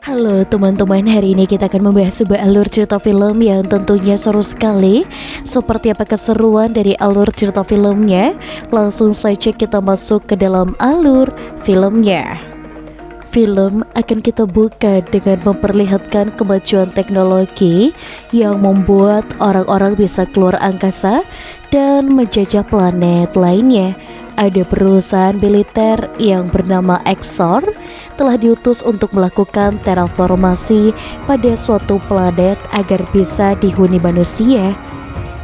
Halo teman-teman, hari ini kita akan membahas sebuah alur cerita film yang tentunya seru sekali. Seperti apa keseruan dari alur cerita filmnya? Langsung saja kita masuk ke dalam alur filmnya. Film akan kita buka dengan memperlihatkan kemajuan teknologi yang membuat orang-orang bisa keluar angkasa dan menjajah planet lainnya. Ada perusahaan militer yang bernama Exor telah diutus untuk melakukan terraformasi pada suatu planet agar bisa dihuni manusia.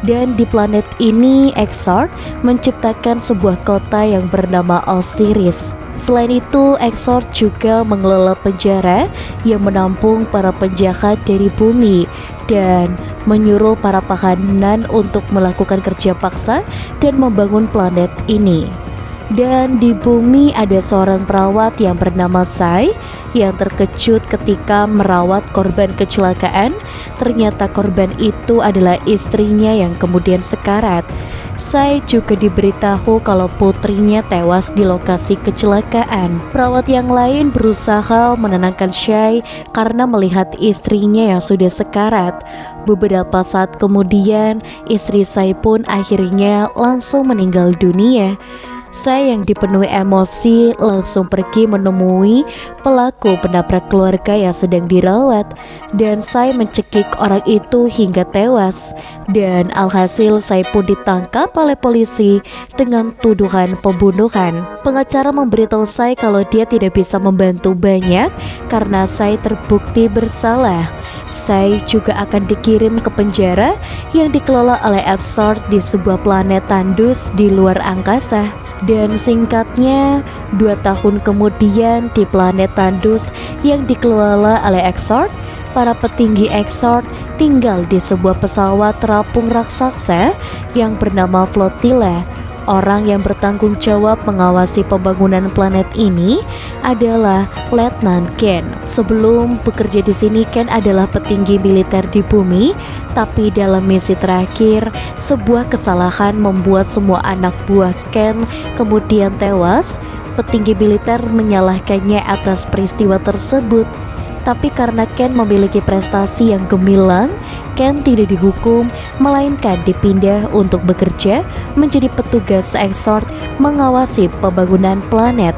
Dan di planet ini Exor menciptakan sebuah kota yang bernama Osiris. Selain itu, Exor juga mengelola penjara yang menampung para penjahat dari bumi dan menyuruh para tahanan untuk melakukan kerja paksa dan membangun planet ini. Dan di bumi ada seorang perawat yang bernama Sai yang terkejut ketika merawat korban kecelakaan. Ternyata korban itu adalah istrinya yang kemudian sekarat. Sai juga diberitahu kalau putrinya tewas di lokasi kecelakaan. Perawat yang lain berusaha menenangkan Sai karena melihat istrinya yang sudah sekarat. Beberapa saat kemudian istri Sai pun akhirnya langsung meninggal dunia. Sai yang dipenuhi emosi langsung pergi menemui pelaku penabrak keluarga yang sedang dirawat, dan Sai mencekik orang itu hingga tewas. Dan alhasil Sai pun ditangkap oleh polisi dengan tuduhan pembunuhan. Pengacara memberitahu Sai kalau dia tidak bisa membantu banyak karena Sai terbukti bersalah. Sai juga akan dikirim ke penjara yang dikelola oleh Exor di sebuah planet tandus di luar angkasa. Dan singkatnya, 2 tahun kemudian di planet tandus yang dikelola oleh Exor, para petinggi Exor tinggal di sebuah pesawat terapung raksasa yang bernama Flotilla. Orang yang bertanggung jawab mengawasi pembangunan planet ini adalah Letnan Ken. Sebelum bekerja di sini, Ken adalah petinggi militer di bumi, tapi dalam misi terakhir, sebuah kesalahan membuat semua anak buah Ken kemudian tewas. Petinggi militer menyalahkannya atas peristiwa tersebut. Tapi karena Ken memiliki prestasi yang gemilang, Ken tidak dihukum, melainkan dipindah untuk bekerja menjadi petugas Exor mengawasi pembangunan planet.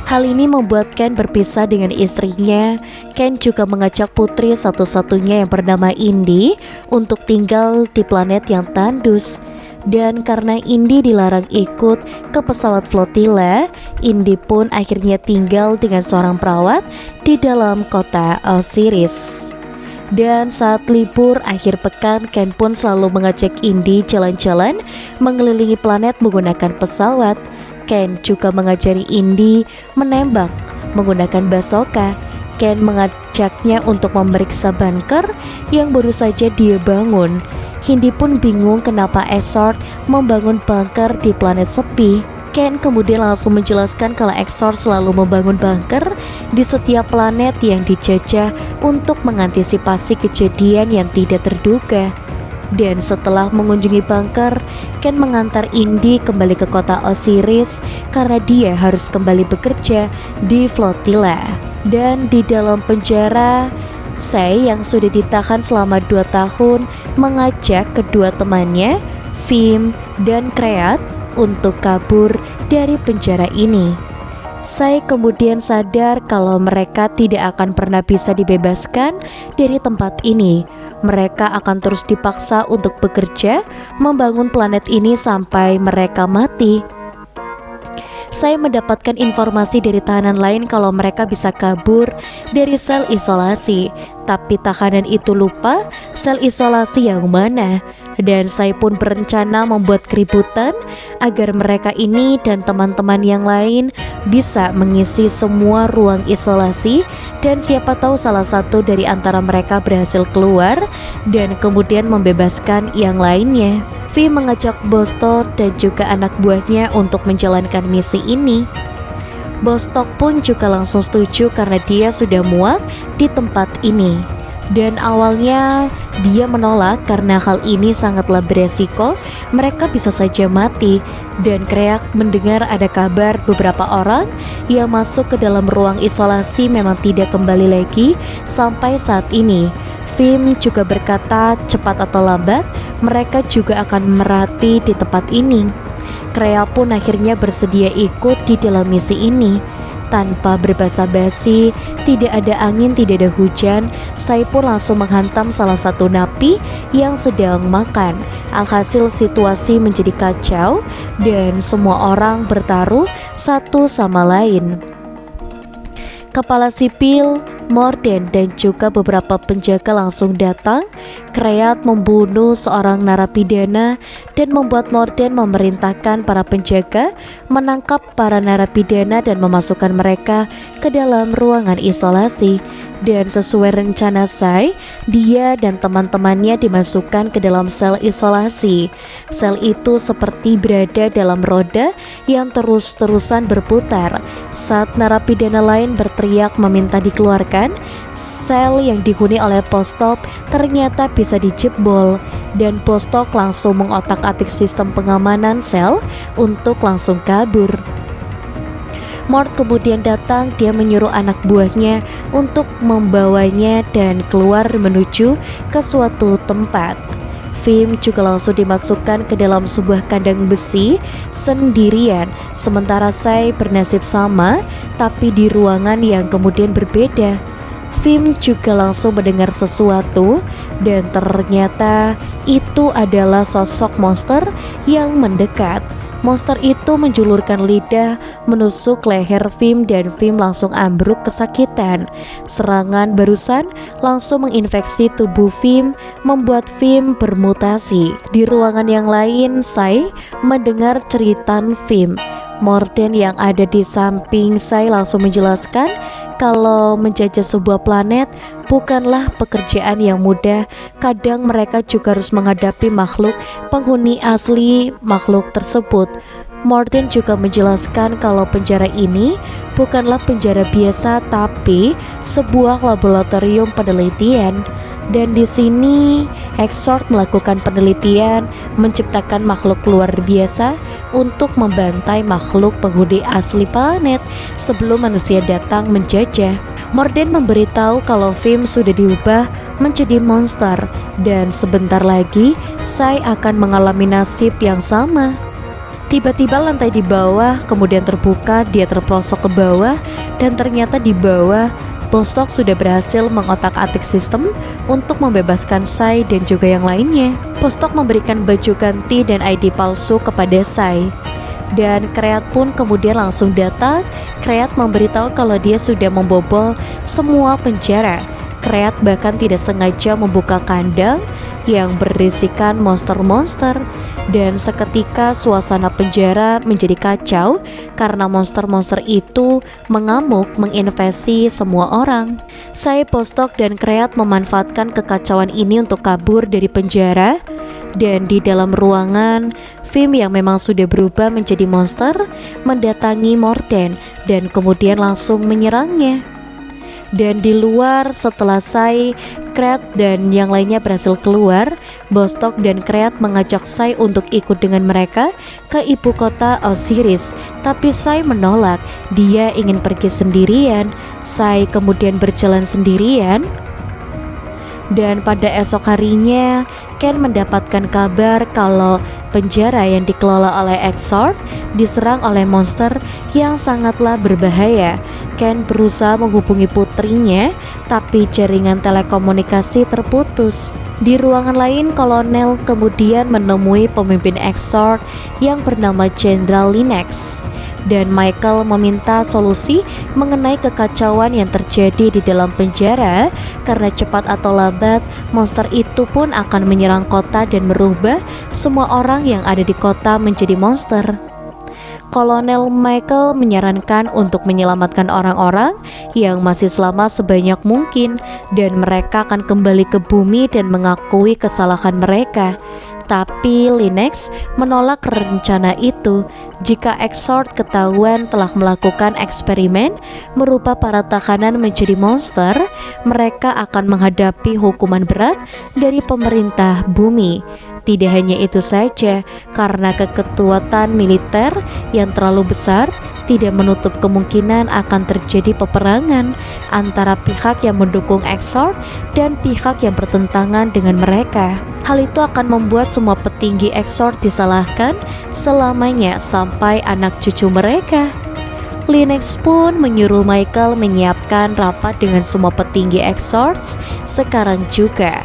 Hal ini membuat Ken berpisah dengan istrinya. Ken juga mengajak putri satu-satunya yang bernama Indi untuk tinggal di planet yang tandus. Dan karena Indi dilarang ikut ke pesawat Flotilla, Indi pun akhirnya tinggal dengan seorang perawat di dalam kota Osiris. Dan saat libur akhir pekan, Ken pun selalu mengajak Indi jalan-jalan mengelilingi planet menggunakan pesawat. Ken juga mengajari Indi menembak menggunakan bazooka. Ken mengajaknya untuk memeriksa bunker yang baru saja dia bangun. Indi pun bingung kenapa Exor membangun bunker di planet sepi. Ken kemudian langsung menjelaskan kalau Exor selalu membangun bunker di setiap planet yang dijajah untuk mengantisipasi kejadian yang tidak terduga. Dan setelah mengunjungi bunker, Ken mengantar Indi kembali ke kota Osiris karena dia harus kembali bekerja di Flotilla. Dan di dalam penjara, Sai yang sudah ditahan selama 2 tahun mengajak kedua temannya, Vim dan Kreat, untuk kabur dari penjara ini. Sai kemudian sadar kalau mereka tidak akan pernah bisa dibebaskan dari tempat ini. Mereka akan terus dipaksa untuk bekerja membangun planet ini sampai mereka mati. Saya mendapatkan informasi dari tahanan lain kalau mereka bisa kabur dari sel isolasi, tapi tahanan itu lupa sel isolasi yang mana. Dan saya pun berencana membuat keributan agar mereka ini dan teman-teman yang lain bisa mengisi semua ruang isolasi, dan siapa tahu salah satu dari antara mereka berhasil keluar dan kemudian membebaskan yang lainnya. Vi mengajak Bostock dan juga anak buahnya untuk menjalankan misi ini. Bostock pun juga langsung setuju karena dia sudah muak di tempat ini. Dan awalnya dia menolak karena hal ini sangatlah beresiko, mereka bisa saja mati. Dan Kreak mendengar ada kabar beberapa orang yang masuk ke dalam ruang isolasi memang tidak kembali lagi sampai saat ini. Vim juga berkata cepat atau lambat mereka juga akan merati di tempat ini. Kreak pun akhirnya bersedia ikut di dalam misi ini. Tanpa berbasa-basi, tidak ada angin, tidak ada hujan, saya pun langsung menghantam salah satu napi yang sedang makan. Alhasil situasi menjadi kacau dan semua orang bertaruh satu sama lain. Kepala sipil, Morden dan juga beberapa penjaga langsung datang. Kreat membunuh seorang narapidana dan membuat Morden memerintahkan para penjaga menangkap para narapidana dan memasukkan mereka ke dalam ruangan isolasi. Dan sesuai rencana Sai, dia dan teman-temannya dimasukkan ke dalam sel isolasi. Sel itu seperti berada dalam roda yang terus-terusan berputar. Saat narapidana lain berteriak meminta dikeluarkan, sel yang dihuni oleh Postop ternyata bisa dijebol dan Postop langsung mengotak-atik sistem pengamanan sel untuk langsung kabur. Mort kemudian datang, dia menyuruh anak buahnya untuk membawanya dan keluar menuju ke suatu tempat. Vim juga langsung dimasukkan ke dalam sebuah kandang besi sendirian, sementara Sai bernasib sama tapi di ruangan yang kemudian berbeda. Vim juga langsung mendengar sesuatu dan ternyata itu adalah sosok monster yang mendekat. Monster itu menjulurkan lidah menusuk leher Vim dan Vim langsung ambruk kesakitan. Serangan barusan langsung menginfeksi tubuh Vim, membuat Vim bermutasi. Di ruangan yang lain, Sai mendengar ceritan Vim. Morden yang ada di samping Sai langsung menjelaskan kalau menjajah sebuah planet bukanlah pekerjaan yang mudah. Kadang mereka juga harus menghadapi makhluk penghuni asli makhluk tersebut. Morden juga menjelaskan kalau penjara ini bukanlah penjara biasa tapi sebuah laboratorium penelitian. Dan di sini Exort melakukan penelitian menciptakan makhluk luar biasa untuk membantai makhluk penghuni asli planet sebelum manusia datang menjajah. Morden memberitahu kalau Vim sudah diubah menjadi monster dan sebentar lagi Sai akan mengalami nasib yang sama. Tiba-tiba lantai di bawah kemudian terbuka, dia terprosok ke bawah dan ternyata di bawah Bostock sudah berhasil mengotak-atik sistem untuk membebaskan Sai dan juga yang lainnya. Bostock memberikan baju ganti dan ID palsu kepada Sai. Dan Kreat pun kemudian langsung datang. Kreat memberitahu kalau dia sudah membobol semua penjara. Kreat bahkan tidak sengaja membuka kandang yang berisikan monster-monster. Dan seketika suasana penjara menjadi kacau karena monster-monster itu mengamuk menginvasi semua orang. Sai, Bostock dan Kreat memanfaatkan kekacauan ini untuk kabur dari penjara. Dan di dalam ruangan, Vim yang memang sudah berubah menjadi monster mendatangi Morden dan kemudian langsung menyerangnya. Dan di luar setelah Sai, Kreat dan yang lainnya berhasil keluar, Bostock dan Kreat mengajak Sai untuk ikut dengan mereka ke ibu kota Osiris. Tapi Sai menolak, dia ingin pergi sendirian. Sai kemudian berjalan sendirian. Dan pada esok harinya, Ken mendapatkan kabar kalau penjara yang dikelola oleh Exort diserang oleh monster yang sangatlah berbahaya. Ken berusaha menghubungi putrinya, tapi jaringan telekomunikasi terputus. Di ruangan lain, Kolonel kemudian menemui pemimpin Exort yang bernama Jenderal Linux. Dan Michael meminta solusi mengenai kekacauan yang terjadi di dalam penjara karena cepat atau lambat monster itu pun akan menyerang kota dan merubah semua orang yang ada di kota menjadi monster. Kolonel Michael menyarankan untuk menyelamatkan orang-orang yang masih selamat sebanyak mungkin dan mereka akan kembali ke bumi dan mengakui kesalahan mereka. Tapi Linux menolak rencana itu. Jika Exort ketahuan telah melakukan eksperimen merubah para tahanan menjadi monster, mereka akan menghadapi hukuman berat dari pemerintah bumi. Tidak hanya itu saja, karena keketuatan militer yang terlalu besar tidak menutup kemungkinan akan terjadi peperangan antara pihak yang mendukung Exort dan pihak yang bertentangan dengan mereka. Hal itu akan membuat semua petinggi Exort disalahkan selamanya sampai anak cucu mereka. Linux pun menyuruh Michael menyiapkan rapat dengan semua petinggi Exort sekarang juga.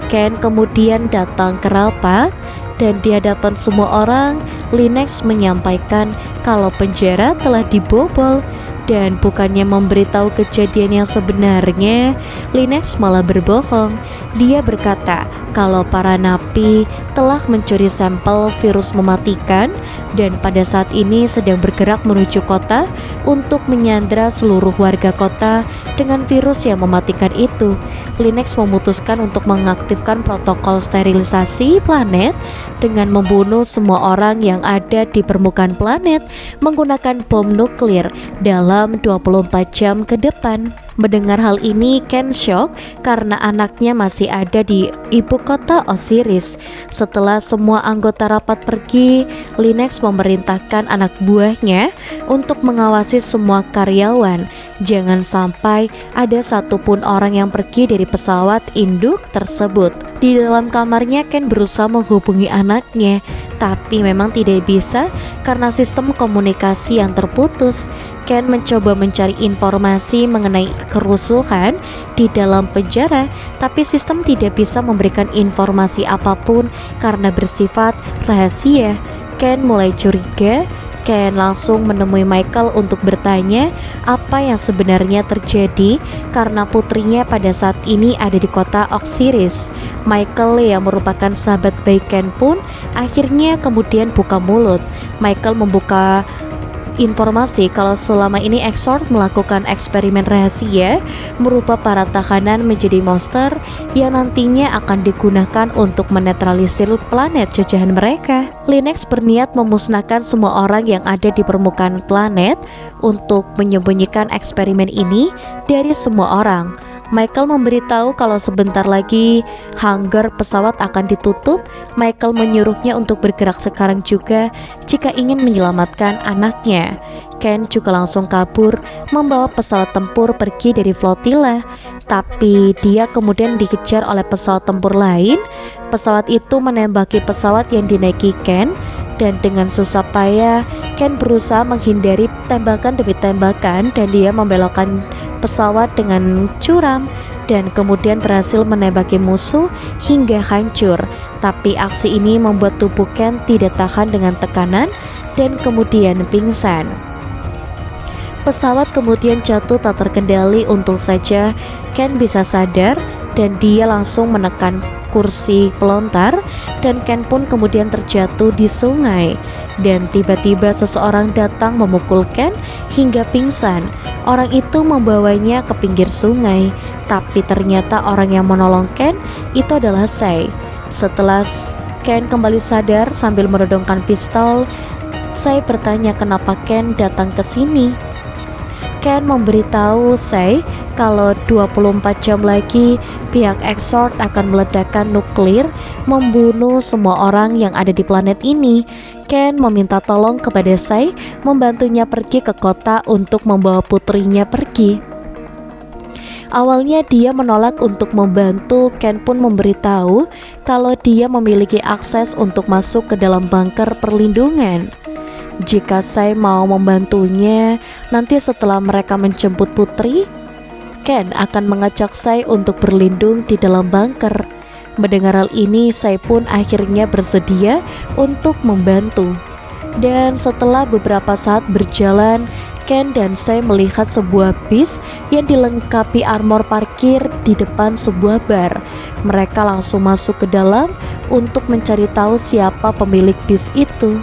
Ken kemudian datang ke rapat dan di hadapan semua orang, Linux menyampaikan kalau penjara telah dibobol. Dan bukannya memberitahu kejadian yang sebenarnya, Linux malah berbohong. Dia berkata kalau para napi telah mencuri sampel virus mematikan dan pada saat ini sedang bergerak menuju kota untuk menyandra seluruh warga kota dengan virus yang mematikan itu. Linux memutuskan untuk mengaktifkan protokol sterilisasi planet dengan membunuh semua orang yang ada di permukaan planet menggunakan bom nuklir dalam 24 jam ke depan. Mendengar hal ini, Ken shock karena anaknya masih ada di ibu kota Osiris. Setelah semua anggota rapat pergi, Linux memerintahkan anak buahnya untuk mengawasi semua karyawan. Jangan sampai ada satupun orang yang pergi dari pesawat induk tersebut. Di dalam kamarnya, Ken berusaha menghubungi anaknya, tapi memang tidak bisa karena sistem komunikasi yang terputus. Ken mencoba mencari informasi mengenai kerusuhan di dalam penjara, tapi sistem tidak bisa memberikan informasi apapun karena bersifat rahasia. Ken mulai curiga. Ken langsung menemui Michael untuk bertanya apa yang sebenarnya terjadi karena putrinya pada saat ini ada di kota Osiris. Michael yang merupakan sahabat baik Ken pun akhirnya kemudian buka mulut. Michael membuka informasi kalau selama ini Exort melakukan eksperimen rahasia merubah para tahanan menjadi monster yang nantinya akan digunakan untuk menetralisir planet jajahan mereka. Linux berniat memusnahkan semua orang yang ada di permukaan planet untuk menyembunyikan eksperimen ini dari semua orang. Michael memberitahu kalau sebentar lagi hangar pesawat akan ditutup. Michael menyuruhnya untuk bergerak sekarang juga jika ingin menyelamatkan anaknya. Ken juga langsung kabur membawa pesawat tempur pergi dari flotila. Tapi dia kemudian dikejar oleh pesawat tempur lain. Pesawat itu menembaki pesawat yang dinaiki Ken. Dan dengan susah payah Ken berusaha menghindari tembakan demi tembakan dan dia membelokkan pesawat dengan curam dan kemudian berhasil menembaki musuh hingga hancur. Tapi aksi ini membuat tubuh Ken tidak tahan dengan tekanan dan kemudian pingsan. Pesawat kemudian jatuh tak terkendali. Untung saja Ken bisa sadar dan dia langsung menekan kursi pelontar dan Ken pun kemudian terjatuh di sungai. Dan tiba-tiba seseorang datang memukul Ken hingga pingsan. Orang itu membawanya ke pinggir sungai, tapi ternyata orang yang menolong Ken itu adalah Sei. Setelah Ken kembali sadar sambil menodongkan pistol, Sei bertanya kenapa Ken datang ke sini. Ken memberitahu Sei kalau 24 jam lagi pihak Exort akan meledakkan nuklir membunuh semua orang yang ada di planet ini. Ken meminta tolong kepada Sei membantunya pergi ke kota untuk membawa putrinya pergi. Awalnya dia menolak untuk membantu. Ken pun memberitahu kalau dia memiliki akses untuk masuk ke dalam bunker perlindungan. Jika Sei mau membantunya, nanti setelah mereka menjemput putri, Ken akan mengajak Sei untuk berlindung di dalam bunker. Mendengar hal ini, Sei pun akhirnya bersedia untuk membantu. Dan setelah beberapa saat berjalan, Ken dan Sei melihat sebuah bis yang dilengkapi armor parkir di depan sebuah bar. Mereka langsung masuk ke dalam untuk mencari tahu siapa pemilik bis itu.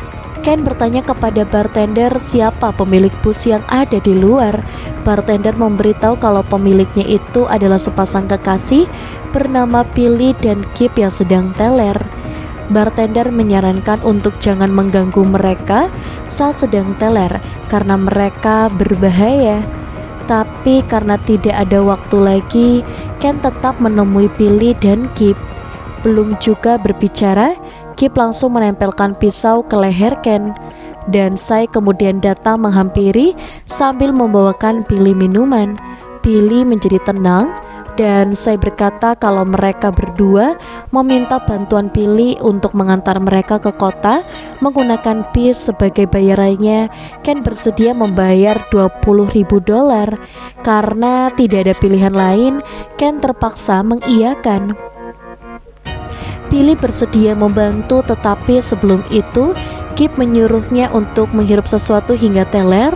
Ken bertanya kepada bartender siapa pemilik bus yang ada di luar. Bartender memberitahu kalau pemiliknya itu adalah sepasang kekasih bernama Billy dan Kip yang sedang teler. Bartender menyarankan untuk jangan mengganggu mereka saat sedang teler karena mereka berbahaya. Tapi karena tidak ada waktu lagi, Ken tetap menemui Billy dan Kip. Belum juga berbicara, Kip langsung menempelkan pisau ke leher Ken. Dan Sai kemudian datang menghampiri sambil membawakan Billy minuman. Billy menjadi tenang dan Sai berkata kalau mereka berdua meminta bantuan Billy untuk mengantar mereka ke kota menggunakan bis sebagai bayarannya. Ken bersedia membayar $20.000. Karena tidak ada pilihan lain, Ken terpaksa mengiyakan. Billy bersedia membantu, tetapi sebelum itu Kip menyuruhnya untuk menghirup sesuatu hingga teler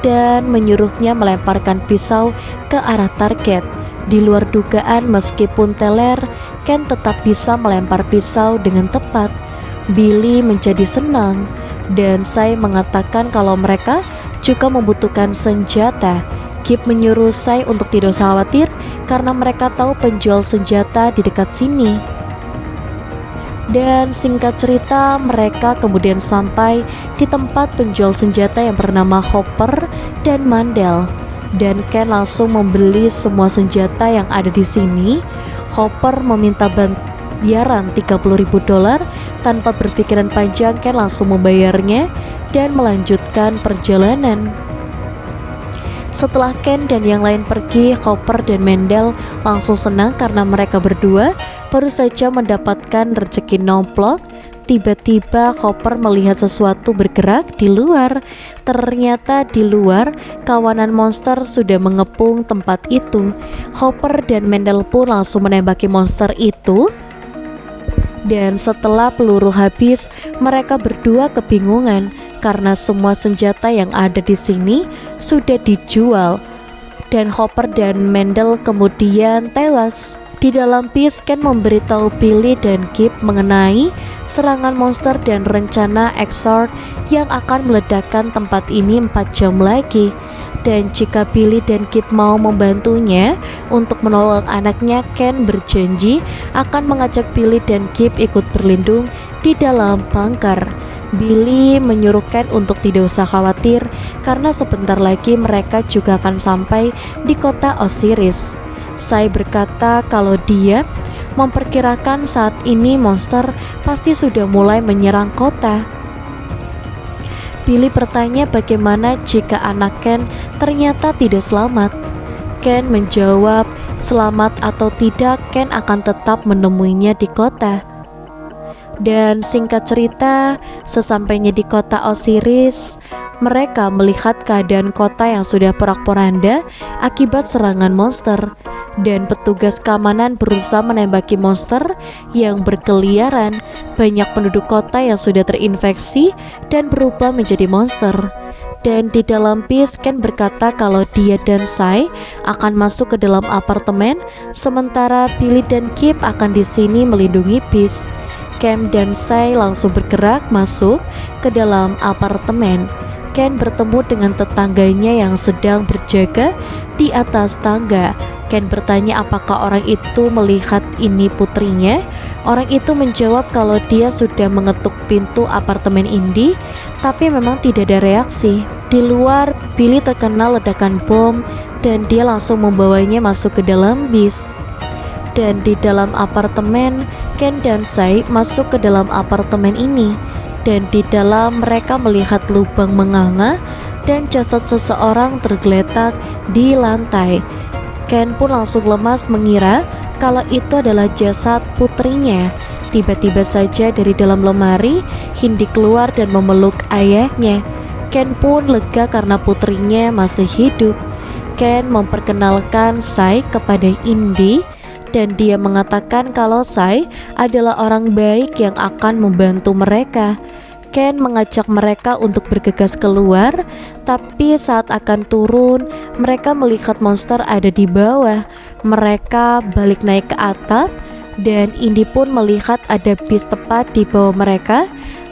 dan menyuruhnya melemparkan pisau ke arah target. Di luar dugaan, meskipun teler, Ken tetap bisa melempar pisau dengan tepat. Billy menjadi senang dan Sai mengatakan kalau mereka juga membutuhkan senjata. Kip menyuruh Sai untuk tidak usah khawatir karena mereka tahu penjual senjata di dekat sini. Dan singkat cerita, mereka kemudian sampai di tempat penjual senjata yang bernama Hopper dan Mandel. Dan Ken langsung membeli semua senjata yang ada di sini. Hopper meminta bayaran $30.000. Tanpa berpikiran panjang, Ken langsung membayarnya dan melanjutkan perjalanan. Setelah Ken dan yang lain pergi, Hopper dan Mandel langsung senang karena mereka berdua baru saja mendapatkan rezeki nomplok. Tiba-tiba Hopper melihat sesuatu bergerak di luar. Ternyata di luar kawanan monster sudah mengepung tempat itu. Hopper dan Mandel pun langsung menembaki monster itu. Dan setelah peluru habis, mereka berdua kebingungan karena semua senjata yang ada di sini sudah dijual. Dan Hopper dan Mandel kemudian tewas. Di dalam bis, Ken memberitahu Billy dan Kip mengenai serangan monster dan rencana Exort yang akan meledakkan tempat ini 4 jam lagi. Dan jika Billy dan Kip mau membantunya untuk menolong anaknya, Ken berjanji akan mengajak Billy dan Kip ikut berlindung di dalam bunker. Billy menyuruh Ken untuk tidak usah khawatir karena sebentar lagi mereka juga akan sampai di kota Osiris. Sai berkata kalau dia memperkirakan saat ini monster pasti sudah mulai menyerang kota. Billy bertanya bagaimana jika anak Ken ternyata tidak selamat. Ken menjawab selamat atau tidak, Ken akan tetap menemuinya di kota. Dan singkat cerita, sesampainya di kota Osiris, mereka melihat keadaan kota yang sudah porak-poranda akibat serangan monster. Dan petugas keamanan berusaha menembaki monster yang berkeliaran. Banyak penduduk kota yang sudah terinfeksi dan berubah menjadi monster. Dan di dalam bis, Ken berkata kalau dia dan Sai akan masuk ke dalam apartemen, sementara Billy dan Kip akan di sini melindungi bis. Ken dan Sai langsung bergerak masuk ke dalam apartemen. Ken bertemu dengan tetangganya yang sedang berjaga di atas tangga. Ken bertanya apakah orang itu melihat ini putrinya. Orang itu menjawab kalau dia sudah mengetuk pintu apartemen Indy, tapi memang tidak ada reaksi. Di luar, Billy terkena ledakan bom dan dia langsung membawanya masuk ke dalam bis. Dan di dalam apartemen, Ken dan Sai masuk ke dalam apartemen ini. Dan di dalam mereka melihat lubang menganga dan jasad seseorang tergeletak di lantai. Ken pun langsung lemas mengira kalau itu adalah jasad putrinya. Tiba-tiba saja dari dalam lemari, Indy keluar dan memeluk ayahnya. Ken pun lega karena putrinya masih hidup. Ken memperkenalkan Sai kepada Indy dan dia mengatakan kalau Sai adalah orang baik yang akan membantu mereka. Ken mengajak mereka untuk bergegas keluar, tapi saat akan turun, mereka melihat monster ada di bawah. Mereka balik naik ke atap, dan Indy pun melihat ada bis tepat di bawah mereka.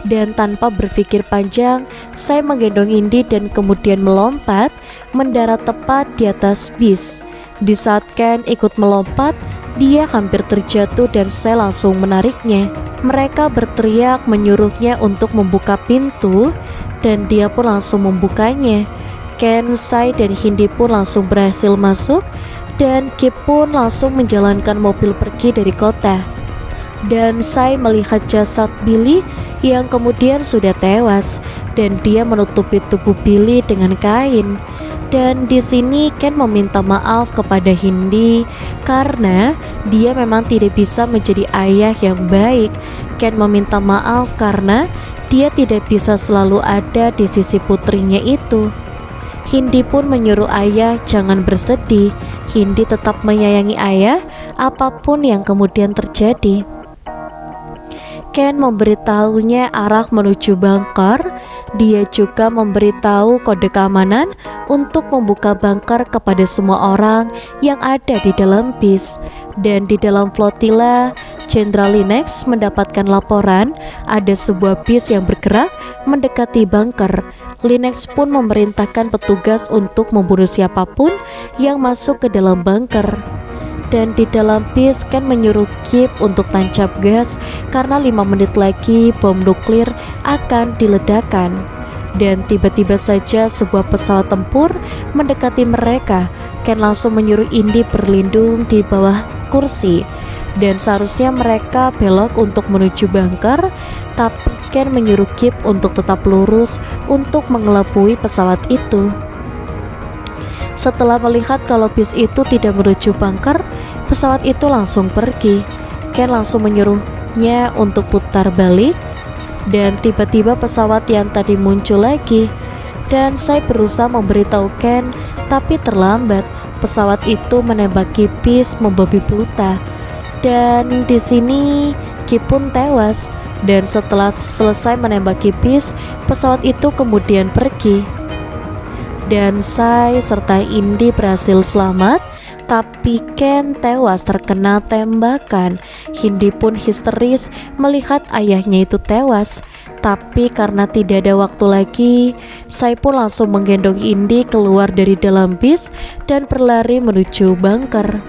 Dan tanpa berpikir panjang, Sai menggendong Indy dan kemudian melompat, mendarat tepat di atas bis. Di saat Ken ikut melompat, Dia hampir terjatuh dan Sai langsung menariknya. Mereka berteriak menyuruhnya untuk membuka pintu dan dia pun langsung membukanya. Ken, Sai, dan Hindi pun langsung berhasil masuk dan Kip pun langsung menjalankan mobil pergi dari kota. Dan Sai melihat jasad Billy yang kemudian sudah tewas dan dia menutupi tubuh Billy dengan kain. Dan di sini Ken meminta maaf kepada Hindi karena dia memang tidak bisa menjadi ayah yang baik. Ken meminta maaf karena dia tidak bisa selalu ada di sisi putrinya itu. Hindi pun menyuruh ayah jangan bersedih. Hindi tetap menyayangi ayah apapun yang kemudian terjadi. Ken memberitahunya arah menuju bunker. Dia juga memberitahu kode keamanan untuk membuka bunker kepada semua orang yang ada di dalam bis. Dan di dalam flotilla, Jenderal Linux mendapatkan laporan ada sebuah bis yang bergerak mendekati bunker. Linux pun memerintahkan petugas untuk membunuh siapapun yang masuk ke dalam bunker. Dan di dalam bis Ken menyuruh Kip untuk tancap gas karena 5 menit lagi bom nuklir akan diledakkan. Dan tiba-tiba saja sebuah pesawat tempur mendekati mereka. Ken langsung menyuruh Indy berlindung di bawah kursi. Dan seharusnya mereka belok untuk menuju bunker, tapi Ken menyuruh Kip untuk tetap lurus untuk mengelabui pesawat itu. Setelah melihat kalau bis itu tidak menuju bunker, pesawat itu langsung pergi. Ken langsung menyuruhnya untuk putar balik. Dan tiba-tiba pesawat yang tadi muncul lagi. Dan saya berusaha memberitahu Ken, tapi terlambat. Pesawat itu menembaki bis membabi buta. Dan di sini Kip pun tewas. Dan setelah selesai menembaki bis, pesawat itu kemudian pergi. Dan Sai serta Indy berhasil selamat, tapi Ken tewas terkena tembakan. Hindi pun histeris melihat ayahnya itu tewas. Tapi karena tidak ada waktu lagi, Sai pun langsung menggendong Indy keluar dari dalam bis dan berlari menuju bunker.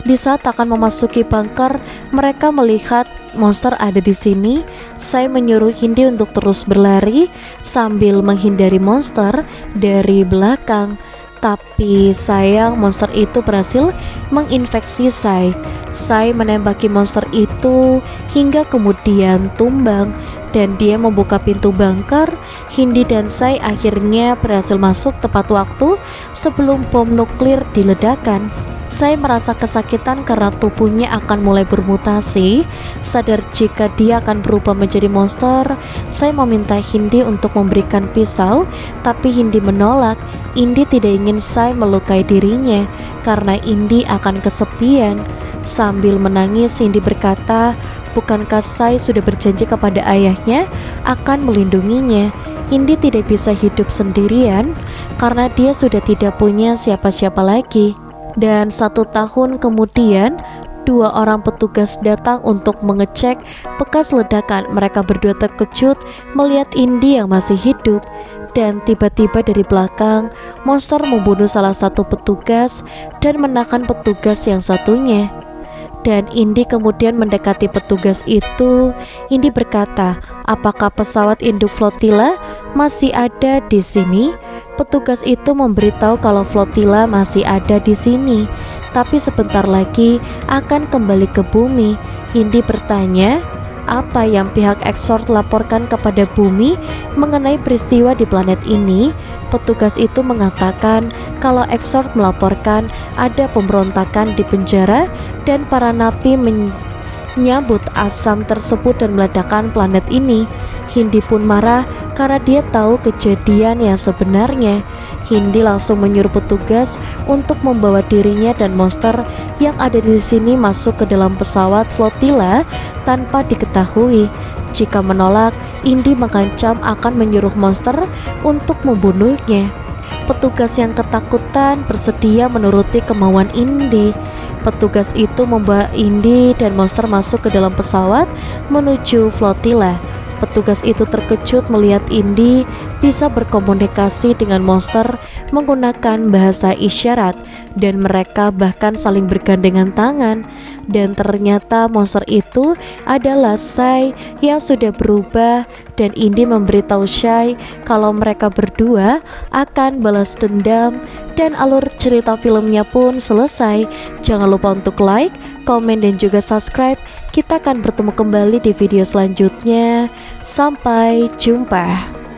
Di saat akan memasuki bunker, mereka melihat monster ada di sini. Sai menyuruh Hindi untuk terus berlari sambil menghindari monster dari belakang. Tapi sayang monster itu berhasil menginfeksi Sai. Sai menembaki monster itu hingga kemudian tumbang dan dia membuka pintu bunker. Hindi dan Sai akhirnya berhasil masuk tepat waktu sebelum bom nuklir diledakkan. Sai merasa kesakitan karena tubuhnya akan mulai bermutasi. Sadar jika dia akan berubah menjadi monster, Sai meminta Hindi untuk memberikan pisau, tapi Hindi menolak. Indy tidak ingin Sai melukai dirinya karena Indy akan kesepian. Sambil menangis, Hindi berkata, bukankah Sai sudah berjanji kepada ayahnya akan melindunginya? Hindi tidak bisa hidup sendirian karena dia sudah tidak punya siapa-siapa lagi. Dan 1 tahun kemudian 2 orang petugas datang untuk mengecek bekas ledakan. Mereka berdua terkejut melihat Indy yang masih hidup. Dan tiba-tiba dari belakang monster membunuh salah satu petugas dan menahan petugas yang satunya. Dan Indy kemudian mendekati petugas itu. Indy berkata, apakah pesawat induk flotilla masih ada di sini? Petugas itu memberitahu kalau flotilla masih ada di sini, tapi sebentar lagi akan kembali ke bumi. Indy bertanya, apa yang pihak Exort laporkan kepada bumi mengenai peristiwa di planet ini? Petugas itu mengatakan kalau Exort melaporkan ada pemberontakan di penjara dan para napi menyambut asam tersebut dan meledakkan planet ini. Hindi pun marah karena dia tahu kejadian yang sebenarnya. Hindi langsung menyuruh petugas untuk membawa dirinya dan monster yang ada di sini masuk ke dalam pesawat flotilla tanpa diketahui. Jika menolak, Indy mengancam akan menyuruh monster untuk membunuhnya. Petugas yang ketakutan bersedia menuruti kemauan Indy. Petugas itu membawa Indy dan monster masuk ke dalam pesawat menuju flotilla. petugas itu terkejut melihat Indi bisa berkomunikasi dengan monster menggunakan bahasa isyarat, dan mereka bahkan saling bergandengan tangan. Dan ternyata monster itu adalah Sai yang sudah berubah, dan Indi memberitahu Sai kalau mereka berdua akan balas dendam, dan alur cerita filmnya pun selesai. Jangan lupa untuk like, komen, dan juga subscribe. Kita akan bertemu kembali di video selanjutnya. Sampai jumpa.